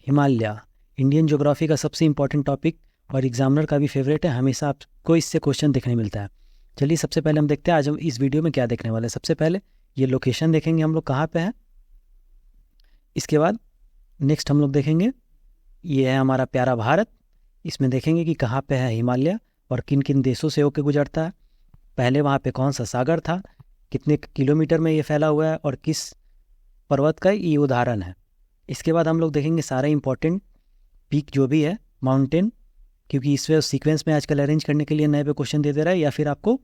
Himalaya, Indian geography का सबसे important topic और एग्जामिनर का भी फेवरेट है। हमेशा आपको इससे क्वेश्चन देखने मिलता है। चलिए सबसे पहले हम देखते हैं आज हम इस वीडियो में क्या देखने वाले हैं। सबसे पहले ये लोकेशन देखेंगे हम लोग कहाँ पे है। इसके बाद नेक्स्ट हम लोग देखेंगे ये है हमारा प्यारा भारत। इसमें देखेंगे कि कहाँ पे है हिमालय और किन किन देशों से होकर गुजरता है, पहले वहाँ पे कौन सा सागर था, कितने किलोमीटर में ये फैला हुआ है और किस पर्वत का ये उदाहरण है। इसके बाद हम लोग देखेंगे सारे इंपॉर्टेंट पीक जो भी है, माउंटेन, क्योंकि इसमें सीक्वेंस में आजकल अरेंज करने के लिए नए पे क्वेश्चन दे रहा है या फिर आपको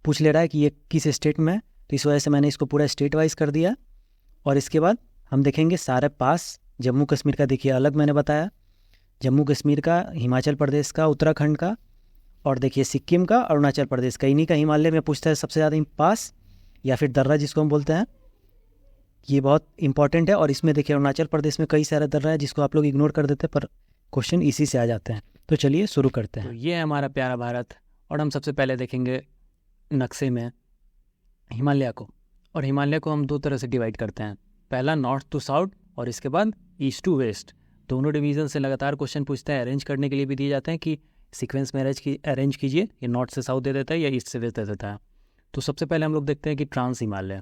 पूछ ले रहा है कि ये किस स्टेट में है, तो इस वजह से मैंने इसको पूरा स्टेट वाइज कर दिया। और इसके बाद हम देखेंगे सारे पास, जम्मू कश्मीर का देखिए अलग मैंने बताया, जम्मू कश्मीर का, हिमाचल प्रदेश का, उत्तराखंड का, और देखिए सिक्किम का, अरुणाचल प्रदेश का। इन्हीं का हिमालय में पूछता है सबसे ज़्यादा पास या फिर दर्रा जिसको हम बोलते हैं, ये बहुत इंपॉर्टेंट है। और इसमें देखिए अरुणाचल प्रदेश में कई सारे दर्रा है जिसको आप लोग इग्नोर कर देते हैं, पर क्वेश्चन इसी से आ जाते हैं। तो चलिए शुरू करते हैं। तो ये है हमारा प्यारा भारत और हम सबसे पहले देखेंगे नक्शे में हिमालय को। और हिमालय को हम दो तरह से डिवाइड करते हैं, पहला नॉर्थ टू साउथ और इसके बाद ईस्ट टू वेस्ट। दोनों डिवीज़न से लगातार क्वेश्चन पूछता है, अरेंज करने के लिए भी दिए जाते हैं कि सीक्वेंस में अरेंज कीजिए, ये नॉर्थ से साउथ दे देता है या ईस्ट से वेस्ट दे देता है। तो सबसे पहले हम लोग देखते हैं कि ट्रांस हिमालय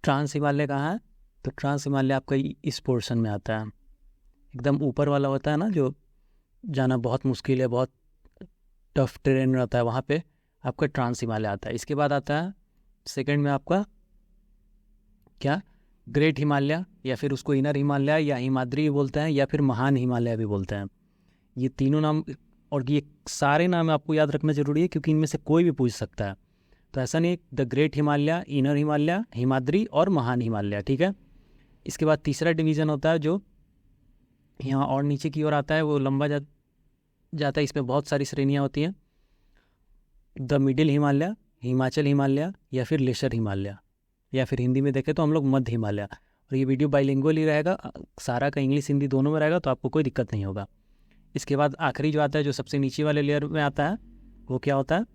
कहाँ है। तो ट्रांस हिमालय आपका इस पोर्शन में आता है, एकदम ऊपर वाला होता है ना, जो जाना बहुत मुश्किल है, बहुत टफ टेरेन रहता है, वहाँ पे आपका ट्रांस हिमालय आता है। इसके बाद आता है सेकंड में आपका क्या, ग्रेट हिमालय, या फिर उसको इनर हिमालय या हिमाद्री भी बोलते हैं या फिर महान हिमालय भी बोलते हैं। ये तीनों नाम और ये सारे नाम आपको याद रखना जरूरी है क्योंकि इनमें से कोई भी पूछ सकता है। तो ऐसा नहीं, the great Himalaya, inner Himalaya, Himadri और महान हिमालय, ठीक है। इसके बाद तीसरा डिवीज़न होता है जो यहाँ और नीचे की ओर आता है, वो लंबा जाता है। इसमें बहुत सारी श्रेणियाँ होती हैं, द मिडिल हिमालय, हिमाचल हिमालय या फिर लेशर हिमालय, या फिर हिंदी में देखें तो हम लोग मध्य हिमालय। और ये वीडियो बाइलिंगुअल ही रहेगा, सारा का इंग्लिश हिंदी दोनों में रहेगा, तो आपको कोई दिक्कत नहीं होगा। इसके बाद आखिरी जो आता है, जो सबसे नीचे वाले लेयर में आता है, वो क्या होता है,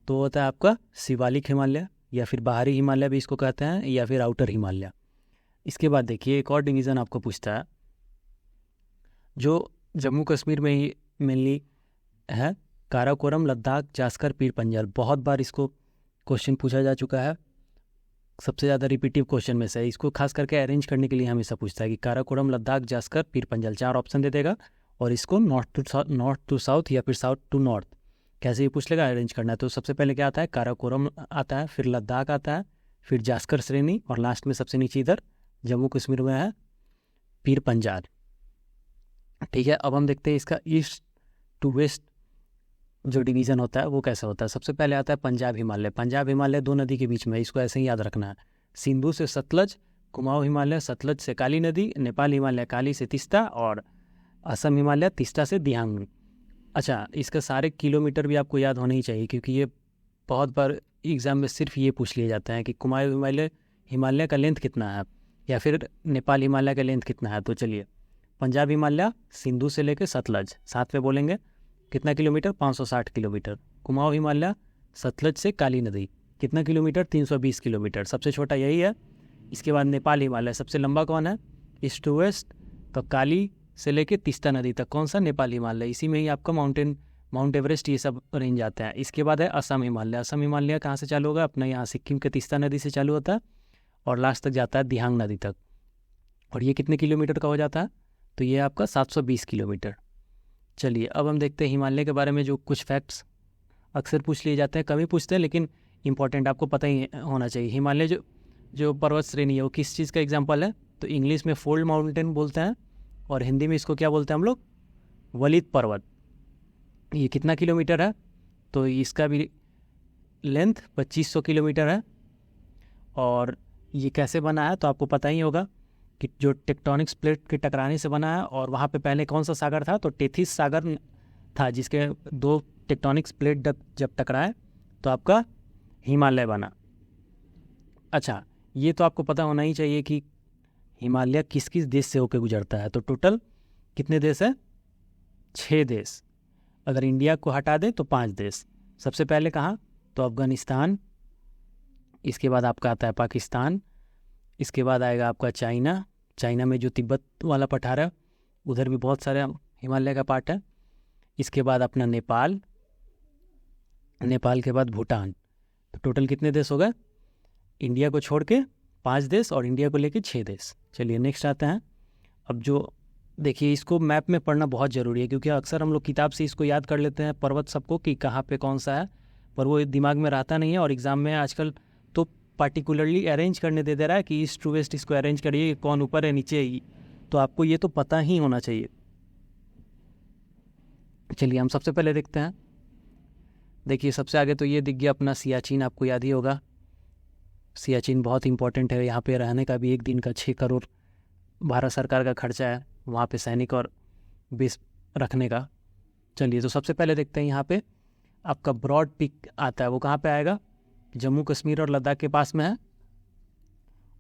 तो होता है आपका शिवालिक हिमालय या फिर बाहरी हिमालय भी इसको कहते हैं, या फिर आउटर हिमालय। इसके बाद देखिए एक और डिवीज़न आपको पूछता है जो जम्मू कश्मीर में ही मेनली है, काराकोरम, लद्दाख, जास्कर, पीर पंजाल। बहुत बार इसको क्वेश्चन पूछा जा चुका है, सबसे ज़्यादा रिपीटिव क्वेश्चन में से। इसको खास करके अरेंज करने के लिए हमेशा पूछता है कि काराकोरम, लद्दाख, जास्कर, पीर पंजाल, 4 ऑप्शन दे देगा और इसको नॉर्थ टू साउथ या फिर साउथ टू नॉर्थ कैसे ही पूछ लेगा, अरेंज करना है। तो सबसे पहले क्या आता है, काराकोरम आता है, फिर लद्दाख आता है, फिर जास्कर श्रेणी और लास्ट में सबसे नीचे इधर जम्मू कश्मीर में है पीर पंजाल, ठीक है। अब हम देखते हैं इसका ईस्ट टू वेस्ट जो डिवीज़न होता है वो कैसा होता है। सबसे पहले आता है पंजाब हिमालय। पंजाब हिमालय 2 नदी के बीच में है, इसको ऐसे ही याद रखना है। सिंधु से सतलज, कुमाऊं हिमालय, सतलज से काली नदी, नेपाल हिमालय काली से तीस्ता और असम हिमालय तीस्ता से दियांग। अच्छा, इसका सारे किलोमीटर भी आपको याद होने ही चाहिए क्योंकि ये बहुत बार एग्जाम में सिर्फ ये पूछ लिए जाते हैं कि कुमाऊं हिमालय का लेंथ कितना है या फिर नेपाल हिमालय का लेंथ कितना है। तो चलिए, पंजाब हिमालय सिंधु से लेकर सतलज, साथ में बोलेंगे कितना किलोमीटर, 560 किलोमीटर। कुमाऊं हिमालय सतलज से काली नदी कितना किलोमीटर, 320 किलोमीटर, सबसे छोटा यही है। इसके बाद नेपाल हिमालय, सबसे लंबा कौन है, ईस्ट टू वेस्ट, तो काली से लेके तीस्ता नदी तक कौन सा, नेपाल हिमालय। इसी में ही आपका माउंट एवरेस्ट ये सब रेंज आते हैं। इसके बाद है असम हिमालय। असम हिमालय कहाँ से चालू होगा, अपना यहाँ सिक्किम के तीस्ता नदी से चालू होता है और लास्ट तक जाता है दिहांग नदी तक। और ये कितने किलोमीटर का हो जाता है, तो ये आपका 720 किलोमीटर। चलिए अब हम देखते हैं हिमालय के बारे में जो कुछ फैक्ट्स अक्सर पूछ लिए जाते हैं, कम ही पूछते हैं लेकिन इंपॉर्टेंट आपको पता ही होना चाहिए। हिमालय जो पर्वत श्रेणी है वो किस चीज़ का एग्जाम्पल है, तो इंग्लिश में फोल्ड माउंटेन बोलते हैं और हिंदी में इसको क्या बोलते हैं हम लोग, वलित पर्वत। ये कितना किलोमीटर है, तो इसका भी लेंथ 2500 किलोमीटर है। और ये कैसे बना है, तो आपको पता ही होगा कि जो टेक्टोनिक्स प्लेट के टकराने से बना है। और वहाँ पे पहले कौन सा सागर था, तो टेथिस सागर था, जिसके 2 टेक्टोनिक्स प्लेट जब टकराए तो आपका हिमालय बना। अच्छा, ये तो आपको पता होना ही चाहिए कि हिमालय किस किस देश से होकर गुजरता है। तो टोटल कितने देश है, 6 देश। अगर इंडिया को हटा दें तो 5 देश। सबसे पहले कहाँ, तो अफगानिस्तान, इसके बाद आपका आता है पाकिस्तान, इसके बाद आएगा आपका चाइना, चाइना में जो तिब्बत वाला पठार है उधर भी बहुत सारे हिमालय का पार्ट है। इसके बाद अपना नेपाल, नेपाल के बाद भूटान। तो टोटल कितने देश हो गए? इंडिया को छोड़ के 5 देश और इंडिया को लेके 6 देश। चलिए नेक्स्ट आते हैं। अब जो देखिए, इसको मैप में पढ़ना बहुत ज़रूरी है, क्योंकि अक्सर हम लोग किताब से इसको याद कर लेते हैं पर्वत सबको कि कहाँ पे कौन सा है, पर वो दिमाग में रहता नहीं है। और एग्ज़ाम में आजकल तो पार्टिकुलरली अरेंज करने दे रहा है कि ईस्ट टू वेस्ट इसको अरेंज करिए, कौन ऊपर है नीचे है, तो आपको ये तो पता ही होना चाहिए। चलिए हम सबसे पहले देखते हैं। देखिए सबसे आगे तो ये दिख गया अपना सियाचिन, आपको याद ही होगा। सियाचिन बहुत इंपॉर्टेंट है, यहाँ पे रहने का भी 1 दिन का 6 करोड़ भारत सरकार का खर्चा है वहाँ पे सैनिक और बेस रखने का। चलिए तो सबसे पहले देखते हैं, यहाँ पे आपका ब्रॉड पीक आता है, वो कहाँ पे आएगा? जम्मू कश्मीर और लद्दाख के पास में है।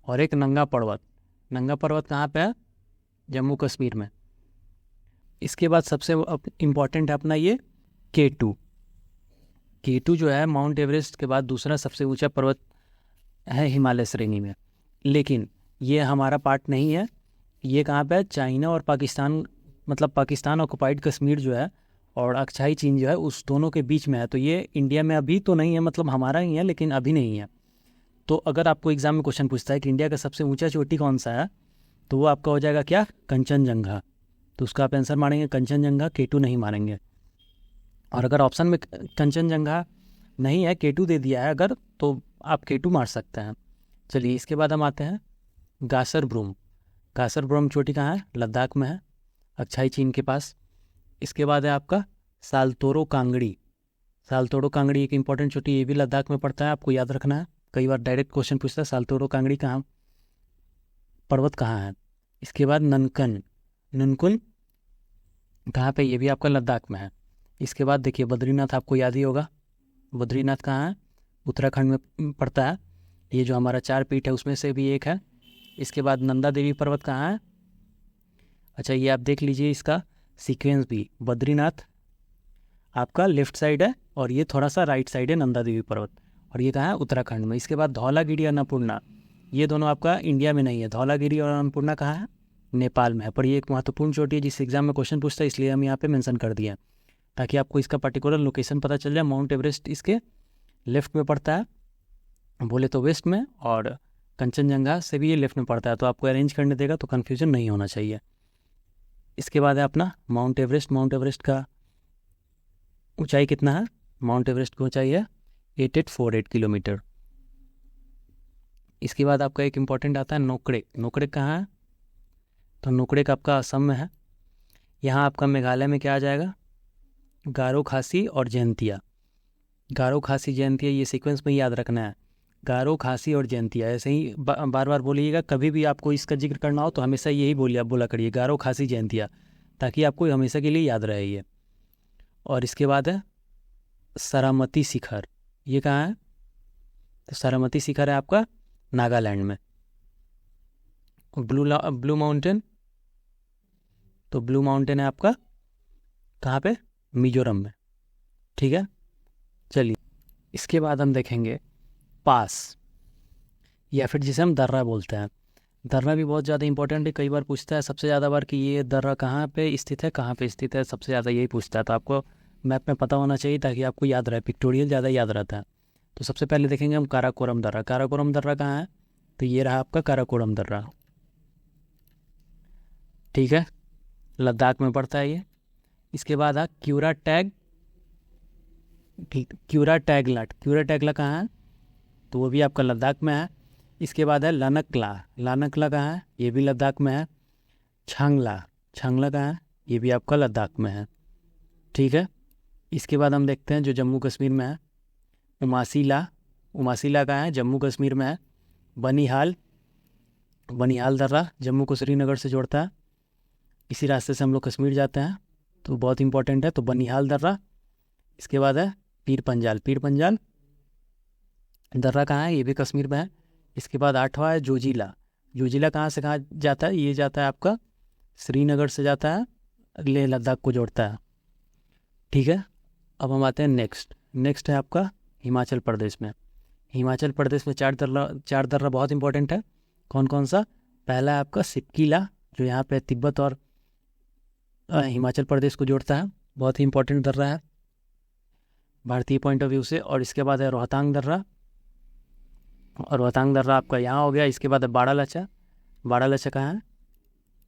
और एक नंगा पर्वत, नंगा पर्वत कहाँ पे है? जम्मू कश्मीर में। इसके बाद सबसे इम्पॉर्टेंट है अपना ये K2। K2 जो है माउंट एवरेस्ट के बाद दूसरा सबसे ऊंचा पर्वत है हिमालय श्रेणी में, लेकिन ये हमारा पार्ट नहीं है। ये कहाँ पे है? चाइना और पाकिस्तान, मतलब पाकिस्तान ऑक्युपाइड कश्मीर जो है और अक्साई चीन जो है, उस दोनों के बीच में है। तो ये इंडिया में अभी तो नहीं है, मतलब हमारा ही है, लेकिन अभी नहीं है। तो अगर आपको एग्जाम में क्वेश्चन पूछता है कि इंडिया का सबसे ऊंचा चोटी कौन सा है, तो वो आपका हो जाएगा क्या? कंचनजंगा। तो उसका आप आंसर मारेंगे कंचनजंगा, K2 नहीं मारेंगे। और अगर ऑप्शन में कंचनजंगा नहीं है, K2 दे दिया है अगर, तो आप K2 मार सकते हैं। चलिए इसके बाद हम आते हैं गासरब्रूम। गासरब्रूम चोटी कहाँ है? लद्दाख में है, अक्साई चीन के पास। इसके बाद है आपका सालतोरो कांगड़ी। सालतोरो कांगड़ी एक इंपॉर्टेंट चोटी, ये भी लद्दाख में पड़ता है, आपको याद रखना है। कई बार डायरेक्ट क्वेश्चन पूछता है सालतोरो कांगड़ी कहाँ पर्वत कहाँ है। इसके बाद ननकन, ननकुन कहाँ पे? ये भी आपका लद्दाख में है। इसके बाद देखिए बद्रीनाथ, आपको याद ही होगा। बद्रीनाथ कहाँ है? उत्तराखंड में पड़ता है। ये जो हमारा 4 पीठ है उसमें से भी एक है। इसके बाद नंदा देवी पर्वत कहाँ है? अच्छा ये आप देख लीजिए इसका सीक्वेंस भी, बद्रीनाथ आपका लेफ्ट साइड है और ये थोड़ा सा राइट साइड है नंदा देवी पर्वत, और ये कहाँ है? उत्तराखंड में। इसके बाद धौलागिरी और अन्नपूर्णा, ये दोनों आपका इंडिया में नहीं है। धौलागिरी और अन्नपूर्णा कहाँ है? नेपाल में है। पर ये एक महत्वपूर्ण चोटी है जिस एग्जाम में क्वेश्चन पूछता है, इसलिए हम यहाँ पे मेंशन कर दिए ताकि आपको इसका पर्टिकुलर लोकेशन पता चल जाए। माउंट एवरेस्ट इसके लेफ्ट में पड़ता है, बोले तो वेस्ट में, और कंचनजंगा से भी ये लेफ्ट में पड़ता है, तो आपको अरेंज करने देगा तो कन्फ्यूजन नहीं होना चाहिए। इसके बाद है अपना माउंट एवरेस्ट। माउंट एवरेस्ट का ऊंचाई कितना है? माउंट एवरेस्ट की ऊंचाई है 8848 किलोमीटर। इसके बाद आपका एक इम्पॉर्टेंट आता है नोकड़े। नोकड़े कहाँ है? तो नोकड़े का आपका असम में है। यहाँ आपका मेघालय में क्या आ जाएगा? गारो खासी और जयंतिया। गारो खासी जयंतिया, ये सीक्वेंस में याद रखना है। गारो खासी और जयंतिया, ऐसे ही बार बार बोलिएगा। कभी भी आपको इसका जिक्र करना हो तो हमेशा यही बोला करिए, गारो खासी जयंतिया, ताकि आपको हमेशा के लिए याद रहे ये। और इसके बाद है सारामती शिखर। ये कहाँ है? तो सारामती शिखर है आपका नागालैंड में। ब्लू माउंटेन, तो ब्लू माउंटेन है आपका कहाँ पे? मिजोरम में। ठीक है, चलिए इसके बाद हम देखेंगे पास, या फिर जिसे हम दर्रा बोलते हैं। दर्रा भी बहुत ज़्यादा इंपॉर्टेंट है, कई बार पूछता है सबसे ज़्यादा बार कि ये दर्रा कहाँ पे स्थित है, कहाँ पे स्थित है, सबसे ज़्यादा यही पूछता है। तो आपको मैप में पता होना चाहिए ताकि आपको याद रहे, पिक्टोरियल ज़्यादा याद रहता है। तो सबसे पहले देखेंगे हम काराकोरम दर्रा। काराकोरम दर्रा कहाँ है? तो ये रहा आपका काराकोरम दर्रा। ठीक है, लद्दाख में पड़ता है ये। इसके बाद क्यूरा टैग, ठीक, क्यूरा टैगला। क्यूरा टैगला कहाँ है? तो वो भी आपका लद्दाख में है। इसके बाद है लानकला। लानकला कहाँ है? ये भी लद्दाख में है। छांगला, छांगला कहाँ है? ये भी आपका लद्दाख में है। ठीक है, इसके बाद हम देखते हैं जो जम्मू कश्मीर में है, उमासीला। उमासीला कहाँ है? जम्मू कश्मीर में है। बनिहाल, बनिहाल दर्रा जम्मू को श्रीनगर से जोड़ता है, इसी रास्ते से हम लोग कश्मीर जाते हैं, तो बहुत इंपॉर्टेंट है। तो बनिहाल दर्रा। इसके बाद है पीर पंजाल। पीर पंजाल दर्रा कहाँ है? ये भी कश्मीर में है। इसके बाद 8वां है जोजिला। जोजिला कहाँ से कहाँ जाता है? ये जाता है आपका श्रीनगर से जाता है, लेह लद्दाख को जोड़ता है। ठीक है, अब हम आते हैं नेक्स्ट है आपका हिमाचल प्रदेश में। हिमाचल प्रदेश में चार दर्रा बहुत इंपॉर्टेंट है। कौन कौन सा? पहला है आपका सिपकीला, जो यहाँ पे तिब्बत और हिमाचल प्रदेश को जोड़ता है, बहुत ही इंपॉर्टेंट दर्रा है भारतीय पॉइंट ऑफ व्यू से। और इसके बाद है रोहतांग दर्रा, और रोहतांग दर्रा आपका यहाँ हो गया। इसके बाद है बाड़ालचा। बाड़ालचा कहाँ है?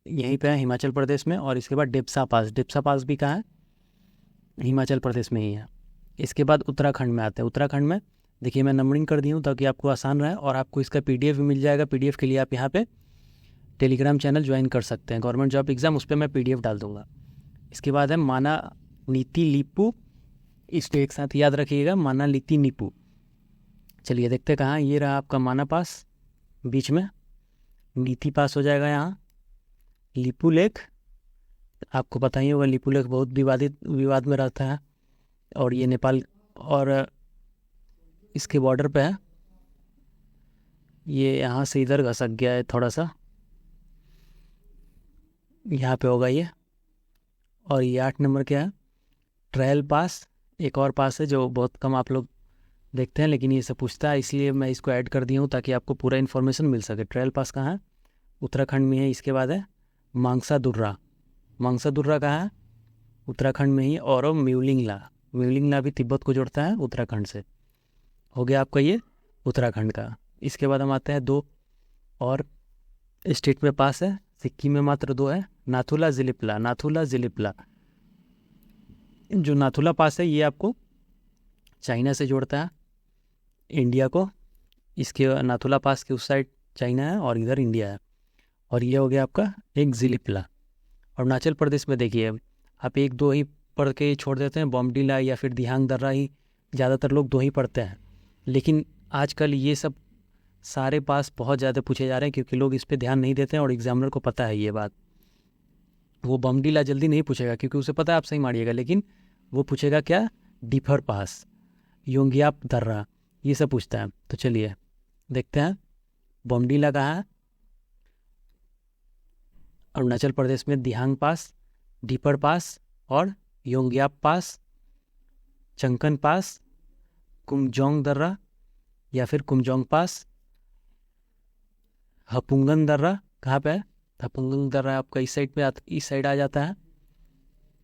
यहीं पे है, हिमाचल प्रदेश में। और इसके बाद डिप्सा पास। डिप्सा पास भी कहाँ है? हिमाचल प्रदेश में ही है। इसके बाद उत्तराखंड में आते हैं। उत्तराखंड में देखिए मैं नंबरिंग कर दी हूँ ताकि आपको आसान रहे, और आपको इसका PDF भी मिल जाएगा। PDF के लिए आप यहाँ पे टेलीग्राम चैनल ज्वाइन कर सकते हैं, गवर्नमेंट जॉब एग्ज़ाम, उस पर मैं PDF डाल दूँगा। इसके बाद है मानालीती लीपू, इसको एक साथ याद रखिएगा, मानालीती नीपू। चलिए देखते कहाँ, ये रहा आपका माना पास बीच में, नीति पास हो जाएगा यहाँ। लीपू लेक आपको पता ही होगा, लीपू लेक बहुत विवाद में रहता है, और ये नेपाल और इसके बॉर्डर पे है। ये यहाँ से इधर घसक गया है थोड़ा सा, यहाँ पे होगा ये। और ये 8 नंबर क्या है? ट्रायल पास। एक और पास है जो बहुत कम आप लोग देखते हैं, लेकिन ये सब पूछता है, इसलिए मैं इसको ऐड कर दिया हूँ ताकि आपको पूरा इन्फॉर्मेशन मिल सके। ट्रायल पास कहाँ है? उत्तराखंड में है। इसके बाद है मांगसा दुर्रा। मांगसा दुर्रा कहाँ है? उत्तराखंड में ही। और म्यूलिंगला, म्यूलिंगला भी तिब्बत को जोड़ता है उत्तराखंड से। हो गया आपका ये उत्तराखंड का। इसके बाद हम आते हैं 2 और स्टेट में पास है, सिक्किम में मात्र 2 है, नाथुला जिलिपला। नाथुला जिलिपला, जो नाथुला पास है ये आपको चाइना से जोड़ता है इंडिया को। इसके नाथुला पास के उस साइड चाइना है और इधर इंडिया है। और ये हो गया आपका एक जिलिपला। अरुणाचल प्रदेश में देखिए आप 1-2 ही पढ़ के छोड़ देते हैं, बॉमडिला या फिर दिहांग दर्रा ही ज़्यादातर लोग 2 ही पढ़ते हैं, लेकिन आजकल ये सब सारे पास बहुत ज़्यादा पूछे जा रहे हैं क्योंकि लोग इस पे ध्यान नहीं देते हैं, और एग्जामिनर को पता है ये बात। वो बॉमडिला जल्दी नहीं पूछेगा क्योंकि उसे पता है आप सही मारिएगा, लेकिन वो पूछेगा क्या? डिफर पास, योंगियाप दर्रा, ये सब पूछता है। तो चलिए देखते हैं बॉमडिला कहाँ है। अरुणाचल प्रदेश में दिहांग पास, डिफर पास और योंगियाप पास, चंकन पास, कुमजोंग दर्रा या फिर कुमजोंग पास, हपुंगन दर्रा। कहाँ पे है? हपुंगन दर्रा आपका इस साइड पे इस साइड आ जाता है।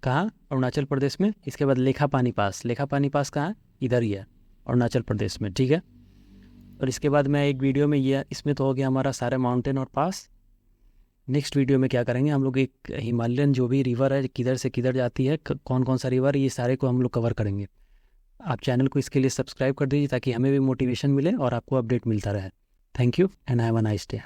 कहाँ? अरुणाचल प्रदेश में। इसके बाद लेखा पानी पास। लेखा पानी पास कहाँ है? इधर ही है, अरुणाचल प्रदेश में, ठीक है। और इसके बाद मैं एक वीडियो में ये, इसमें तो हो गया हमारा सारे माउंटेन और पास। नेक्स्ट वीडियो में क्या करेंगे हम लोग, एक हिमालयन जो भी रिवर है किधर से किधर जाती है, कौन कौन सा रिवर, ये सारे को हम लोग कवर करेंगे। आप चैनल को इसके लिए सब्सक्राइब कर दीजिए ताकि हमें भी मोटिवेशन मिले और आपको अपडेट मिलता रहे। Thank you and have a nice day.